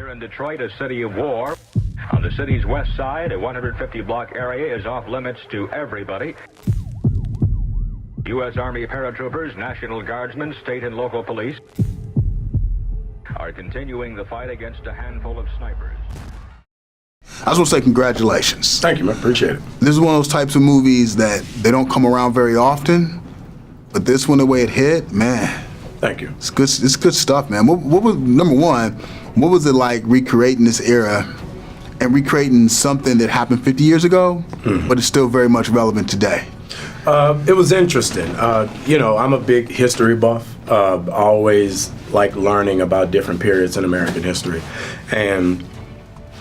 Here in Detroit, a city of war. On the city's west side, a 150-block area is off limits to everybody. U.S. Army paratroopers, National Guardsmen, state and local police are continuing the fight against a handful of snipers. I just want to say congratulations. Thank you, man. Appreciate it. This is one of those types of movies that they don't come around very often, but this one, the way it hit, man. Thank you. It's good. It's good stuff, man. What was number one? What was it like recreating this era and recreating something that happened 50 years ago, but it's still very much relevant today? It was interesting. I'm a big history buff. Always like learning about different periods in American history. And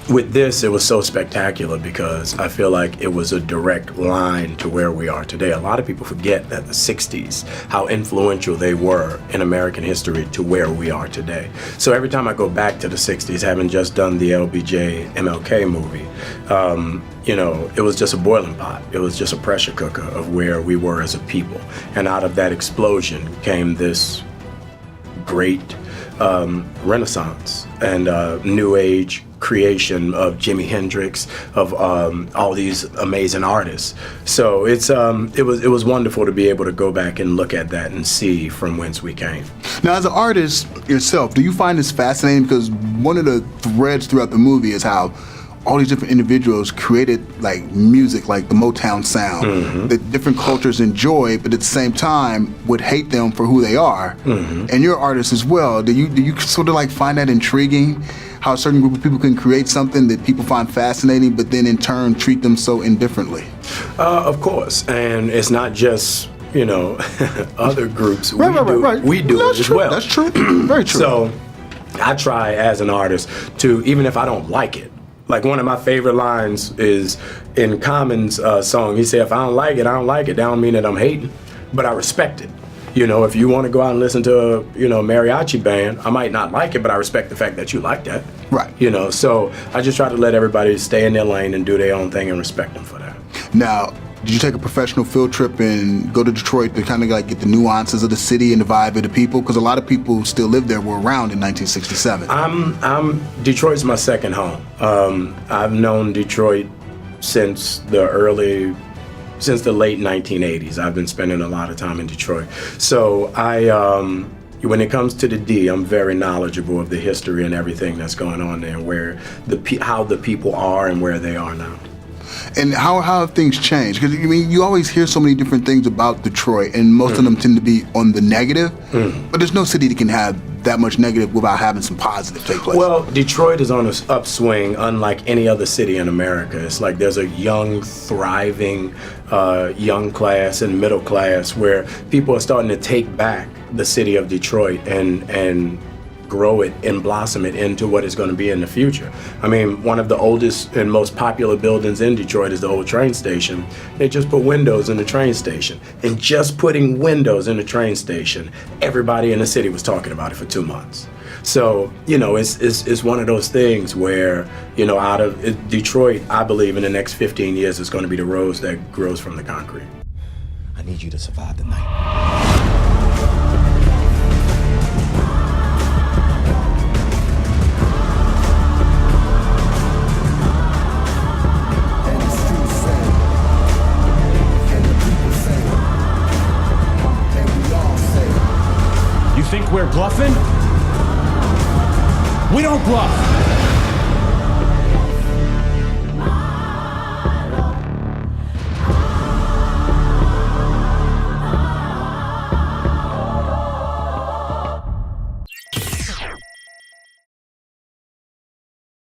with this, it was so spectacular because I feel like it was a direct line to where we are today. A lot of people forget that the 60s, how influential they were in American history to where we are today. So every time I go back to the 60s, having just done the LBJ MLK movie, it was just a boiling pot. It was just a pressure cooker of where we were as a people. And out of that explosion came this great renaissance and new age creation of Jimi Hendrix, of all these amazing artists. So it was wonderful to be able to go back and look at that and see from whence we came. Now, as an artist yourself, do you find this fascinating? Because one of the threads throughout the movie is how all these different individuals created like music, like the Motown sound, that different cultures enjoy, but at the same time would hate them for who they are. And you're an artist as well. Do you sort of like find that intriguing? How a certain group of people can create something that people find fascinating, but then in turn treat them so indifferently? Of course, and it's not just other groups. Right. We do it as well. That's true. Very true. So I try as an artist to, even if I don't like it. Like one of my favorite lines is in Common's song. He said, "If I don't like it, I don't like it. That don't mean that I'm hating, but I respect it." If you want to go out and listen to a mariachi band, I might not like it, but I respect the fact that you like that. Right. So I just try to let everybody stay in their lane and do their own thing and respect them for that. Now, did you take a professional field trip and go to Detroit to kind of like get the nuances of the city and the vibe of the people? Because a lot of people who still live there were around in 1967. Detroit's my second home. I've known Detroit since the late 1980s. I've been spending a lot of time in Detroit. So when it comes to the D, I'm very knowledgeable of the history and everything that's going on there, how the people are and where they are now. And how have things changed? Because you always hear so many different things about Detroit, and most of them tend to be on the negative. But there's no city that can have that much negative without having some positive take place. Well, Detroit is on an upswing, unlike any other city in America. It's like there's a young, thriving, young class and middle class where people are starting to take back the city of Detroit and grow it and blossom it into what it's going to be in the future. I mean, one of the oldest and most popular buildings in Detroit is the old train station. They just put windows in the train station. And just putting windows in the train station, everybody in the city was talking about it for 2 months. So, it's one of those things where, out of Detroit, I believe in the next 15 years, it's going to be the rose that grows from the concrete. I need you to survive the night. Think we're bluffing? We don't bluff.